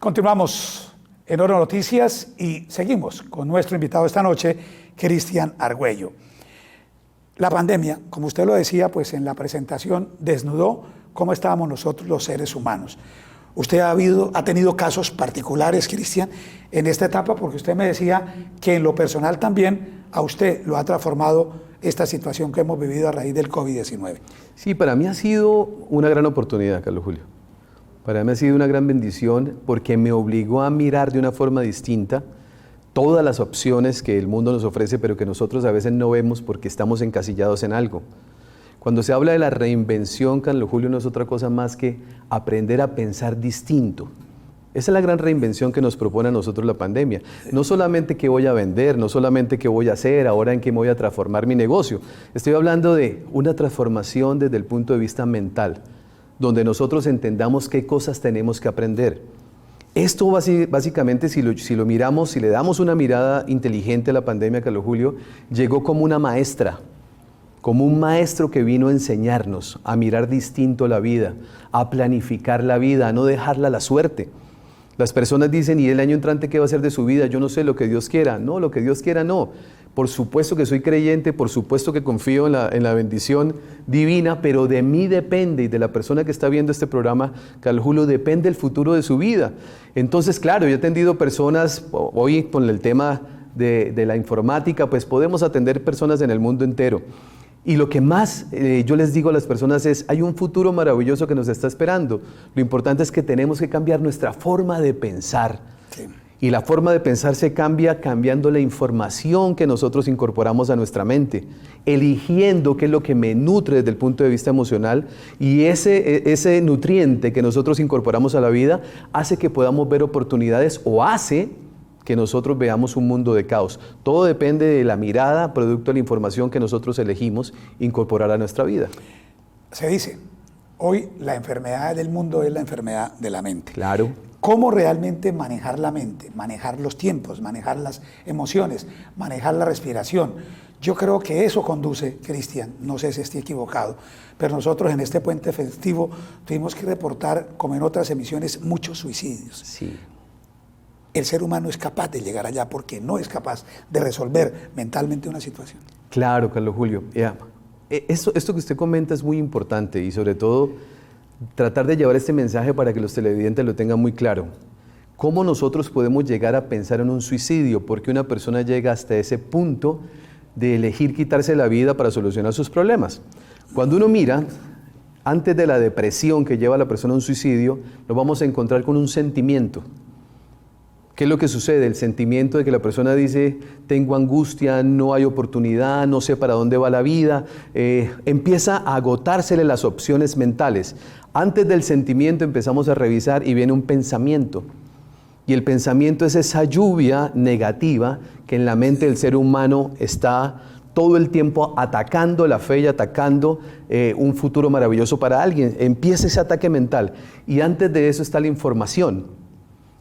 Continuamos en Oro Noticias y seguimos con nuestro invitado esta noche, Cristian Argüello. La pandemia, como usted lo decía, pues en la presentación desnudó cómo estábamos nosotros los seres humanos. Usted ha tenido casos particulares, Cristian, en esta etapa, porque usted me decía que en lo personal también a usted lo ha transformado esta situación que hemos vivido a raíz del COVID-19. Sí, para mí ha sido una gran oportunidad, Carlos Julio. Para mí ha sido una gran bendición porque me obligó a mirar de una forma distinta todas las opciones que el mundo nos ofrece, pero que nosotros a veces no vemos porque estamos encasillados en algo. Cuando se habla de la reinvención, Carlos Julio, no es otra cosa más que aprender a pensar distinto. Esa es la gran reinvención que nos propone a nosotros la pandemia. No solamente qué voy a vender, no solamente qué voy a hacer, ahora en qué me voy a transformar mi negocio. Estoy hablando de una transformación desde el punto de vista mental, donde nosotros entendamos qué cosas tenemos que aprender. Esto básicamente, si lo miramos, si le damos una mirada inteligente a la pandemia, Carlos Julio, llegó como una maestra, como un maestro que vino a enseñarnos a mirar distinto la vida, a planificar la vida, a no dejarla a la suerte. Las personas dicen, ¿y el año entrante qué va a ser de su vida? Yo no sé, lo que Dios quiera. No, lo que Dios quiera no. Por supuesto que soy creyente, por supuesto que confío en la bendición divina, pero de mí depende, y de la persona que está viendo este programa, Carlos Julio, depende el futuro de su vida. Entonces, claro, yo he atendido personas, hoy con el tema de la informática, pues podemos atender personas en el mundo entero. Y lo que más yo les digo a las personas es, hay un futuro maravilloso que nos está esperando. Lo importante es que tenemos que cambiar nuestra forma de pensar. Sí. Y la forma de pensar se cambia cambiando la información que nosotros incorporamos a nuestra mente, eligiendo qué es lo que me nutre desde el punto de vista emocional, y ese nutriente que nosotros incorporamos a la vida hace que podamos ver oportunidades o hace que nosotros veamos un mundo de caos. Todo depende de la mirada, producto de la información que nosotros elegimos incorporar a nuestra vida. Se dice, hoy la enfermedad del mundo es la enfermedad de la mente. Claro. ¿Cómo realmente manejar la mente, manejar los tiempos, manejar las emociones, manejar la respiración? Yo creo que eso conduce, Cristian, no sé si estoy equivocado, pero nosotros en este puente festivo tuvimos que reportar, como en otras emisiones, muchos suicidios. Sí. El ser humano es capaz de llegar allá porque no es capaz de resolver mentalmente una situación. Claro, Carlos Julio. Esto que usted comenta es muy importante y sobre todo tratar de llevar este mensaje para que los televidentes lo tengan muy claro. ¿Cómo nosotros podemos llegar a pensar en un suicidio? Porque una persona llega hasta ese punto de elegir quitarse la vida para solucionar sus problemas. Cuando uno mira, antes de la depresión que lleva a la persona a un suicidio, nos vamos a encontrar con un sentimiento. ¿Qué es lo que sucede? El sentimiento de que la persona dice, tengo angustia, no hay oportunidad, no sé para dónde va la vida, empieza a agotársele las opciones mentales. Antes del sentimiento empezamos a revisar y viene un pensamiento. Y el pensamiento es esa lluvia negativa que en la mente del ser humano está todo el tiempo atacando la fe y atacando un futuro maravilloso para alguien. Empieza ese ataque mental y antes de eso está la información.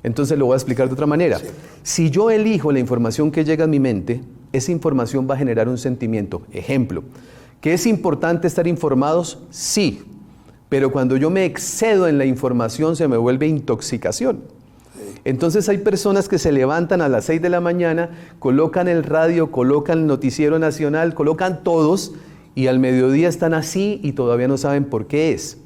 Entonces lo voy a explicar de otra manera. Sí. Si yo elijo la información que llega a mi mente, esa información va a generar un sentimiento. Ejemplo, ¿que es importante estar informados? Sí, pero cuando yo me excedo en la información se me vuelve intoxicación. Sí. Entonces hay personas que se levantan a las 6 de la mañana, colocan el radio, colocan el noticiero nacional, colocan todos y al mediodía están así y todavía no saben por qué es.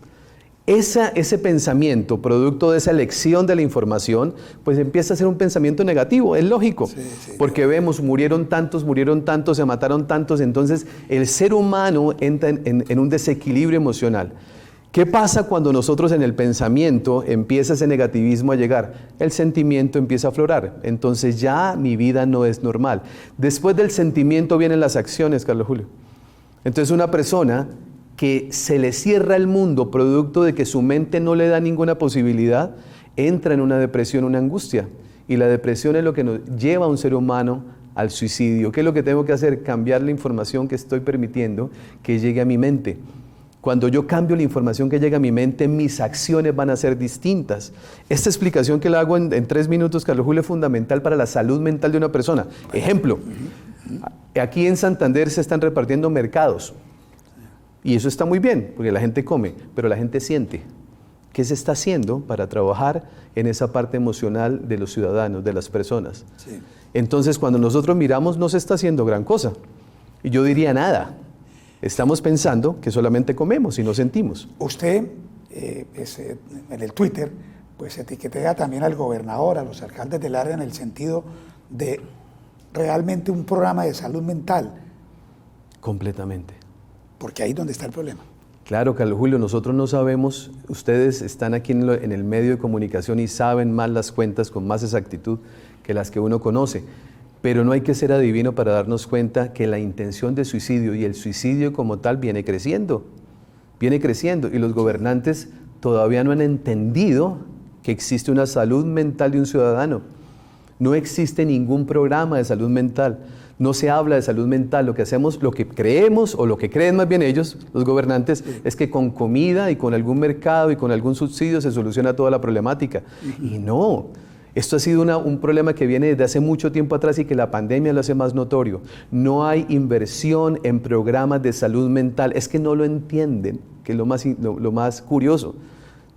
Ese pensamiento, producto de esa elección de la información, pues empieza a ser un pensamiento negativo, es lógico, porque vemos, murieron tantos, se mataron tantos, entonces el ser humano entra en un desequilibrio emocional. ¿Qué pasa cuando nosotros en el pensamiento empieza ese negativismo a llegar? El sentimiento empieza a aflorar, entonces ya mi vida no es normal. Después del sentimiento vienen las acciones, Carlos Julio. Entonces una persona que se le cierra el mundo producto de que su mente no le da ninguna posibilidad, entra en una depresión, una angustia. Y la depresión es lo que nos lleva a un ser humano al suicidio. ¿Qué es lo que tengo que hacer? Cambiar la información que estoy permitiendo que llegue a mi mente. Cuando yo cambio la información que llega a mi mente, mis acciones van a ser distintas. Esta explicación que le hago en 3 minutos, Carlos Julio, es fundamental para la salud mental de una persona. Ejemplo, aquí en Santander se están repartiendo mercados. Y eso está muy bien, porque la gente come, pero la gente siente. ¿Qué se está haciendo para trabajar en esa parte emocional de los ciudadanos, de las personas? Sí. Entonces, cuando nosotros miramos, no se está haciendo gran cosa. Y yo diría nada. Estamos pensando que solamente comemos y no sentimos. Usted, en el Twitter, pues etiquetea también al gobernador, a los alcaldes del área en el sentido de realmente un programa de salud mental. Completamente. Porque ahí es donde está el problema. Claro, Carlos Julio, nosotros no sabemos, ustedes están aquí en el medio de comunicación y saben más las cuentas con más exactitud que las que uno conoce, pero no hay que ser adivino para darnos cuenta que la intención de suicidio y el suicidio como tal viene creciendo y los gobernantes todavía no han entendido que existe una salud mental de un ciudadano. No existe ningún programa de salud mental. No se habla de salud mental. Lo que hacemos, lo que creemos, o lo que creen más bien ellos, los gobernantes, es que con comida y con algún mercado y con algún subsidio se soluciona toda la problemática. Y no. Esto ha sido un problema que viene desde hace mucho tiempo atrás y que la pandemia lo hace más notorio. No hay inversión en programas de salud mental. Es que no lo entienden, que es lo más curioso.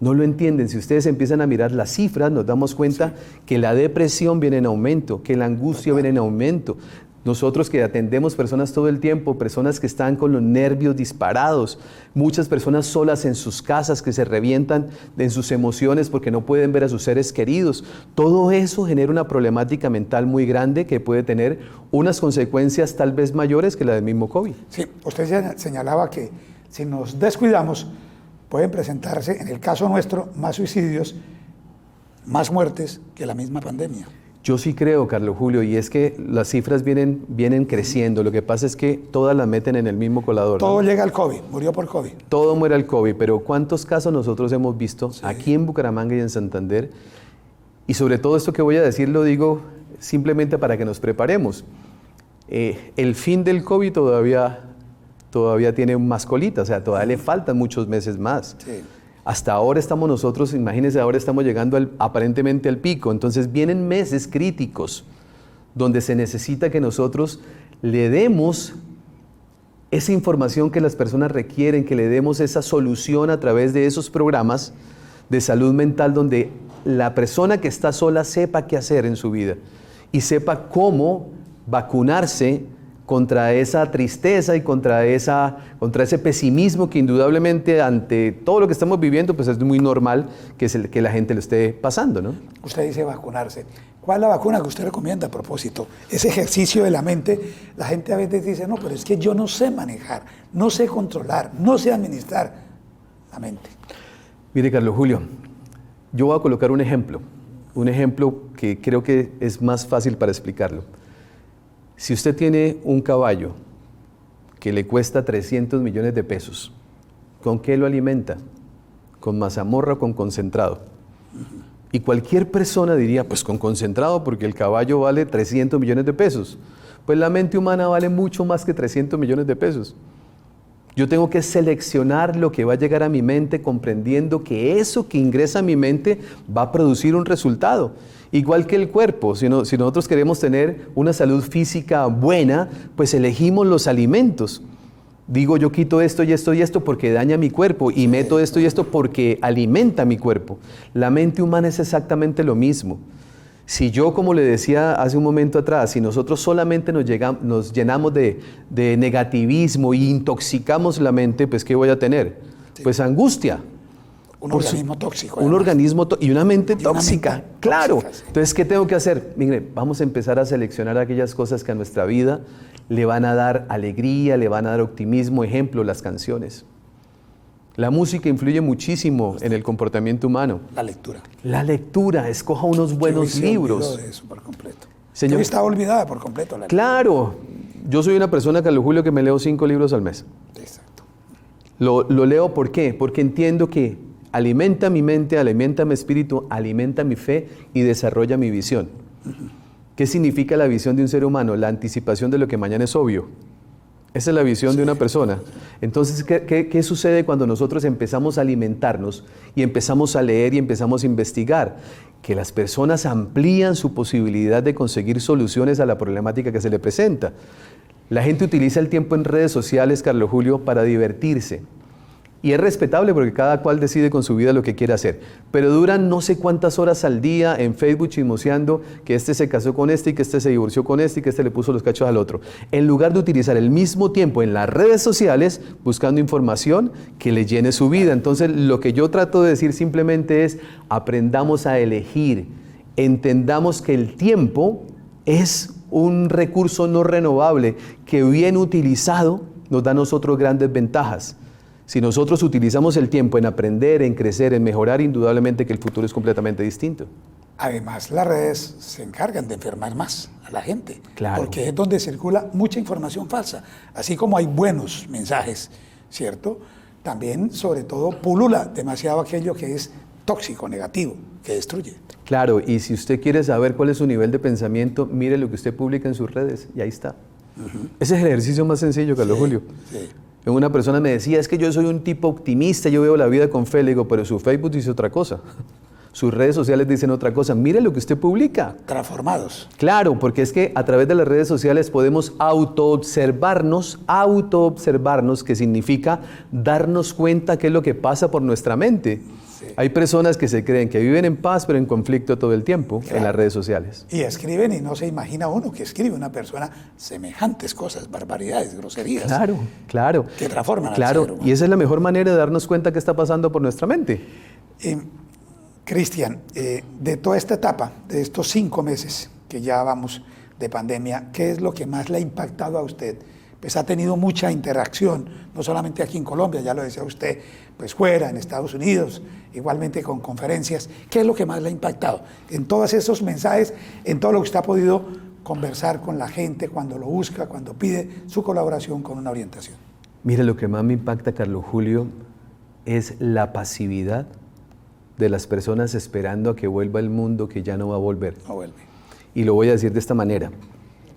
No lo entienden. Si ustedes empiezan a mirar las cifras, nos damos cuenta que la depresión viene en aumento, que la angustia viene en aumento. Nosotros que atendemos personas todo el tiempo, personas que están con los nervios disparados, muchas personas solas en sus casas que se revientan en sus emociones porque no pueden ver a sus seres queridos. Todo eso genera una problemática mental muy grande que puede tener unas consecuencias tal vez mayores que la del mismo COVID. Sí, usted ya señalaba que si nos descuidamos, pueden presentarse, en el caso nuestro, más suicidios, más muertes que la misma pandemia. Yo sí creo, Carlos Julio, y es que las cifras vienen creciendo. Lo que pasa es que todas las meten en el mismo colador. Todo ¿no? llega al COVID, murió por COVID. Todo muere al COVID, pero ¿cuántos casos nosotros hemos visto aquí en Bucaramanga y en Santander? Y sobre todo esto que voy a decir lo digo simplemente para que nos preparemos. El fin del COVID todavía tiene más colita, o sea, todavía le faltan muchos meses más. Sí. Hasta ahora estamos nosotros, imagínense, ahora estamos llegando aparentemente al pico, entonces vienen meses críticos donde se necesita que nosotros le demos esa información que las personas requieren, que le demos esa solución a través de esos programas de salud mental donde la persona que está sola sepa qué hacer en su vida y sepa cómo vacunarse contra esa tristeza y contra ese pesimismo que indudablemente ante todo lo que estamos viviendo pues es muy normal que la gente lo esté pasando, ¿no? Usted dice vacunarse. ¿Cuál es la vacuna que usted recomienda a propósito? Ese ejercicio de la mente, la gente a veces dice, no, pero es que yo no sé manejar, no sé controlar, no sé administrar la mente. Mire, Carlos Julio, yo voy a colocar un ejemplo que creo que es más fácil para explicarlo. Si usted tiene un caballo que le cuesta 300 millones de pesos, ¿con qué lo alimenta? ¿Con mazamorra o con concentrado? Y cualquier persona diría, pues con concentrado, porque el caballo vale 300 millones de pesos. Pues la mente humana vale mucho más que 300 millones de pesos. Yo tengo que seleccionar lo que va a llegar a mi mente comprendiendo que eso que ingresa a mi mente va a producir un resultado. Igual que el cuerpo, si nosotros queremos tener una salud física buena, pues elegimos los alimentos. Digo, yo quito esto y esto y esto porque daña mi cuerpo y meto esto y esto porque alimenta mi cuerpo. La mente humana es exactamente lo mismo. Si yo, como le decía hace un momento atrás, si nosotros solamente nos llenamos de negativismo e intoxicamos la mente, pues ¿qué voy a tener? Pues angustia. Un organismo tóxico. Un organismo y una mente tóxica, claro. Sí. Entonces, ¿qué tengo que hacer? Mire, vamos a empezar a seleccionar aquellas cosas que a nuestra vida le van a dar alegría, le van a dar optimismo. Ejemplo, las canciones. La música influye muchísimo en el comportamiento humano. La lectura. La lectura, escoja unos buenos libros. De eso por completo. Señor, está olvidada por completo la lectura. Claro, yo soy una persona, Carlos Julio, que me leo 5 libros al mes. Exacto. Lo leo, ¿por qué? Porque entiendo que alimenta mi mente, alimenta mi espíritu, alimenta mi fe y desarrolla mi visión. ¿Qué significa la visión de un ser humano? La anticipación de lo que mañana es obvio. Esa es la visión de una persona. Entonces, ¿qué sucede cuando nosotros empezamos a alimentarnos y empezamos a leer y empezamos a investigar? Que las personas amplían su posibilidad de conseguir soluciones a la problemática que se le presenta. La gente utiliza el tiempo en redes sociales, Carlos Julio, para divertirse. Y es respetable porque cada cual decide con su vida lo que quiere hacer. Pero duran no sé cuántas horas al día en Facebook chismoseando que este se casó con este y que este se divorció con este y que este le puso los cachos al otro. En lugar de utilizar el mismo tiempo en las redes sociales buscando información que le llene su vida. Entonces lo que yo trato de decir simplemente es aprendamos a elegir. Entendamos que el tiempo es un recurso no renovable que bien utilizado nos da a nosotros grandes ventajas. Si nosotros utilizamos el tiempo en aprender, en crecer, en mejorar, indudablemente que el futuro es completamente distinto. Además, las redes se encargan de enfermar más a la gente, Claro. porque es donde circula mucha información falsa. Así como hay buenos mensajes, ¿cierto? También, sobre todo, pulula demasiado aquello que es tóxico, negativo, que destruye. Claro, y si usted quiere saber cuál es su nivel de pensamiento, mire lo que usted publica en sus redes y ahí está. Ese es el ejercicio más sencillo, Carlos Julio. Sí. Una persona me decía, es que yo soy un tipo optimista, yo veo la vida con fe. Le digo, pero su Facebook dice otra cosa. Sus redes sociales dicen otra cosa. Mire lo que usted publica. Transformados. Claro, porque es que a través de las redes sociales podemos autoobservarnos, que significa darnos cuenta qué es lo que pasa por nuestra mente. Sí. Hay personas que se creen que viven en paz, pero en conflicto todo el tiempo en las redes sociales. Y escriben y no se imagina uno que escribe una persona semejantes cosas, barbaridades, groserías. Claro, claro. Que transforman al Claro, ser humano. y esa es la mejor manera de darnos cuenta qué está pasando por nuestra mente. Cristian, de toda esta etapa, de estos 5 meses que ya vamos de pandemia, ¿qué es lo que más le ha impactado a usted? Pues ha tenido mucha interacción, no solamente aquí en Colombia, ya lo decía usted, pues fuera, en Estados Unidos, igualmente con conferencias. ¿Qué es lo que más le ha impactado? En todos esos mensajes, en todo lo que usted ha podido conversar con la gente cuando lo busca, cuando pide su colaboración con una orientación. Mire, lo que más me impacta, Carlos Julio, es la pasividad de las personas esperando a que vuelva el mundo que ya no va a volver. No vuelve. Y lo voy a decir de esta manera.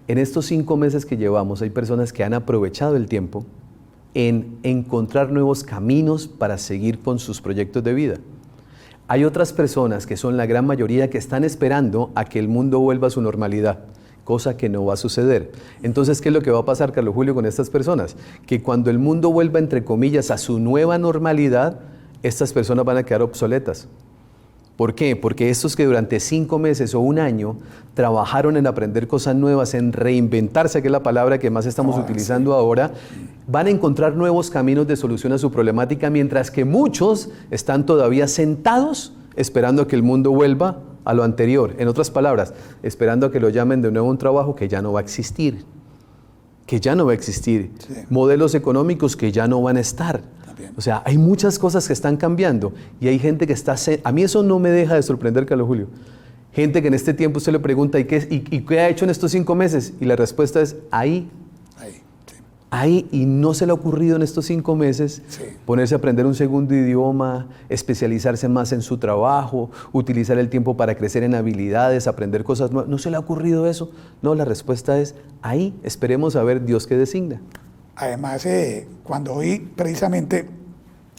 En estos 5 meses que llevamos, hay personas que han aprovechado el tiempo en encontrar nuevos caminos para seguir con sus proyectos de vida. Hay otras personas, que son la gran mayoría, que están esperando a que el mundo vuelva a su normalidad, cosa que no va a suceder. Entonces, ¿qué es lo que va a pasar, Carlos Julio, con estas personas? Que cuando el mundo vuelva, entre comillas, a su nueva normalidad, estas personas van a quedar obsoletas. ¿Por qué? Porque estos que durante 5 meses o 1 año trabajaron en aprender cosas nuevas, en reinventarse, que es la palabra que más estamos utilizando ahora, van a encontrar nuevos caminos de solución a su problemática, mientras que muchos están todavía sentados esperando a que el mundo vuelva a lo anterior. En otras palabras, esperando a que lo llamen de nuevo a un trabajo que ya no va a existir. Que ya no va a existir. Sí. Modelos económicos que ya no van a estar. O sea, hay muchas cosas que están cambiando y hay gente que está... A mí eso no me deja de sorprender, Carlos Julio. Gente que en este tiempo usted le pregunta, ¿y qué ha hecho en estos 5 meses? Y la respuesta es, ahí. Sí. Ahí, y no se le ha ocurrido en estos 5 meses ponerse a aprender un segundo idioma, especializarse más en su trabajo, utilizar el tiempo para crecer en habilidades, aprender cosas nuevas. ¿No se le ha ocurrido eso? No, la respuesta es, ahí. Esperemos a ver Dios qué designa. Además, cuando oí precisamente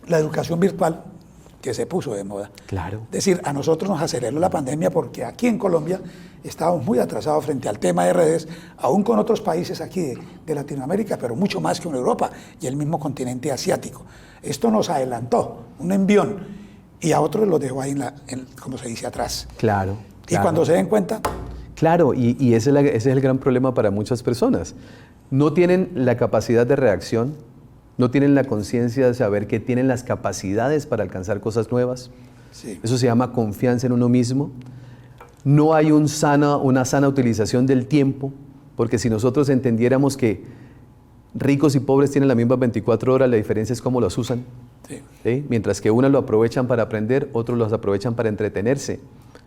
la educación virtual que se puso de moda. Claro. Es decir, a nosotros nos aceleró la pandemia porque aquí en Colombia estábamos muy atrasados frente al tema de redes, aún con otros países aquí de Latinoamérica, pero mucho más que en Europa y el mismo continente asiático. Esto nos adelantó, un envión, y a otros los dejó ahí, como se dice, atrás. Claro. Y cuando se den cuenta... Claro, y ese es el gran problema para muchas personas. No tienen la capacidad de reacción, no tienen la conciencia de saber que tienen las capacidades para alcanzar cosas nuevas. Sí. Eso se llama confianza en uno mismo. No hay una sana utilización del tiempo, porque si nosotros entendiéramos que ricos y pobres tienen las mismas 24 horas, la diferencia es cómo las usan. Sí. ¿Sí? Mientras que unos lo aprovechan para aprender, otros los aprovechan para entretenerse.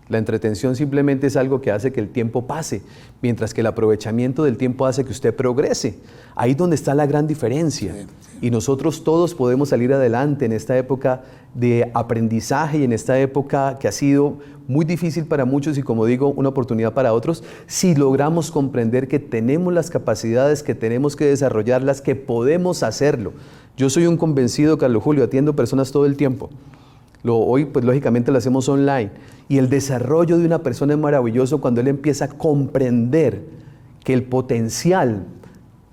La entretención simplemente es algo que hace que el tiempo pase, mientras que el aprovechamiento del tiempo hace que usted progrese. Ahí es donde está la gran diferencia. Y nosotros todos podemos salir adelante en esta época de aprendizaje y en esta época que ha sido muy difícil para muchos y, como digo, una oportunidad para otros, si logramos comprender que tenemos las capacidades, que tenemos que desarrollarlas, que podemos hacerlo. Yo soy un convencido, Carlos Julio, atiendo personas todo el tiempo. Hoy, pues lógicamente lo hacemos online. Y el desarrollo de una persona es maravilloso cuando él empieza a comprender que el potencial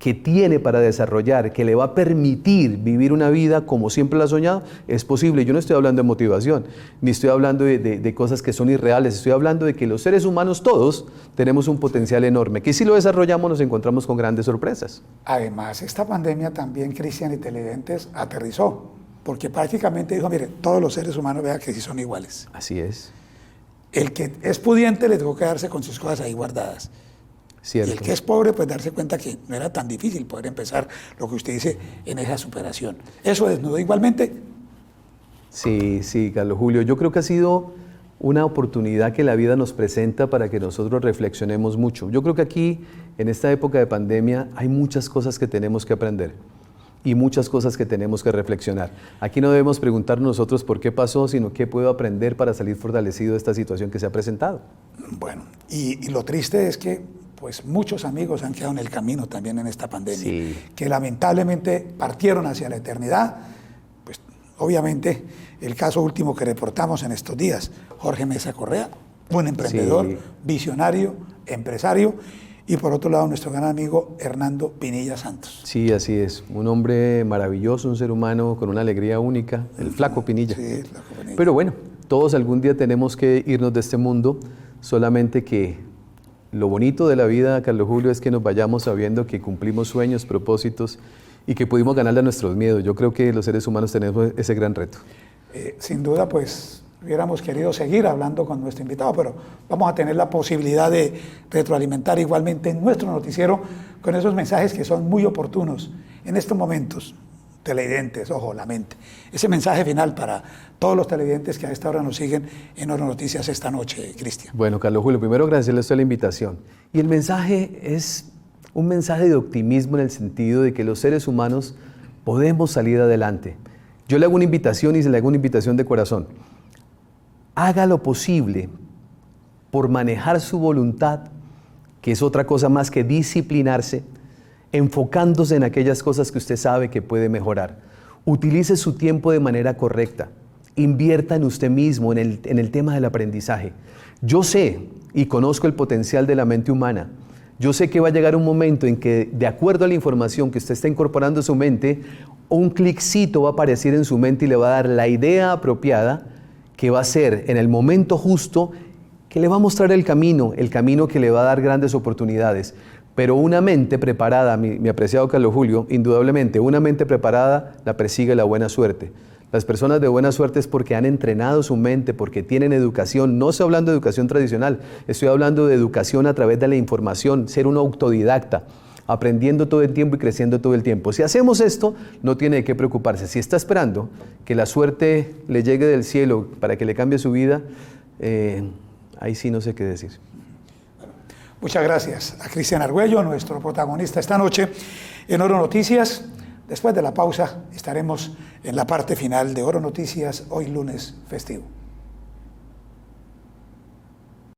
que tiene para desarrollar, que le va a permitir vivir una vida como siempre la ha soñado, es posible. Yo no estoy hablando de motivación, ni estoy hablando de cosas que son irreales, estoy hablando de que los seres humanos todos tenemos un potencial enorme, que si lo desarrollamos nos encontramos con grandes sorpresas. Además, esta pandemia también, Cristian y televidentes, aterrizó, porque prácticamente dijo, mire, todos los seres humanos vean que sí son iguales. Así es. El que es pudiente le tuvo que quedarse con sus cosas ahí guardadas. Cierto. Y el que es pobre, pues darse cuenta que no era tan difícil poder empezar lo que usted dice en esa superación. Eso desnudó igualmente. Sí, sí, Carlos Julio. Yo creo que ha sido una oportunidad que la vida nos presenta para que nosotros reflexionemos mucho. Yo creo que aquí, en esta época de pandemia, hay muchas cosas que tenemos que aprender y muchas cosas que tenemos que reflexionar. Aquí no debemos preguntarnos nosotros por qué pasó, sino qué puedo aprender para salir fortalecido de esta situación que se ha presentado. Bueno, y lo triste es que pues muchos amigos han quedado en el camino también en esta pandemia, Sí. que lamentablemente partieron hacia la eternidad. Pues obviamente el caso último que reportamos en estos días, Jorge Mesa Correa, un emprendedor, Sí. visionario, empresario, y por otro lado nuestro gran amigo Hernando Pinilla Santos. Sí, así es. Un hombre maravilloso, un ser humano con una alegría única, el Flaco Pinilla. Sí, el Flaco Pinilla. Pero bueno, todos algún día tenemos que irnos de este mundo, solamente que lo bonito de la vida, Carlos Julio, es que nos vayamos sabiendo que cumplimos sueños, propósitos y que pudimos ganarle a nuestros miedos. Yo creo que los seres humanos tenemos ese gran reto. Sin duda, pues hubiéramos querido seguir hablando con nuestro invitado, pero vamos a tener la posibilidad de retroalimentar igualmente en nuestro noticiero con esos mensajes que son muy oportunos en estos momentos. Televidentes, ojo, la mente. Ese mensaje final para todos los televidentes que a esta hora nos siguen en Oro Noticias esta noche, Cristian. Bueno, Carlos Julio, primero agradecerle a usted la invitación. Y el mensaje es un mensaje de optimismo en el sentido de que los seres humanos podemos salir adelante. Yo le hago una invitación y se le hago una invitación de corazón. Haga lo posible por manejar su voluntad, que es otra cosa más que disciplinarse, enfocándose en aquellas cosas que usted sabe que puede mejorar. Utilice su tiempo de manera correcta. Invierta en usted mismo, en el tema del aprendizaje. Yo sé y conozco el potencial de la mente humana. Yo sé que va a llegar un momento en que, de acuerdo a la información que usted está incorporando a su mente, un cliccito va a aparecer en su mente y le va a dar la idea apropiada que va a ser en el momento justo, que le va a mostrar el camino que le va a dar grandes oportunidades. Pero una mente preparada, mi apreciado Carlos Julio, indudablemente, una mente preparada la persigue la buena suerte. Las personas de buena suerte es porque han entrenado su mente, porque tienen educación. No estoy hablando de educación tradicional, estoy hablando de educación a través de la información, ser un autodidacta, aprendiendo todo el tiempo y creciendo todo el tiempo. Si hacemos esto, no tiene de qué preocuparse. Si está esperando que la suerte le llegue del cielo para que le cambie su vida, ahí sí no sé qué decir. Muchas gracias a Cristian Argüello, nuestro protagonista esta noche en Oro Noticias. Después de la pausa estaremos en la parte final de Oro Noticias, hoy lunes festivo.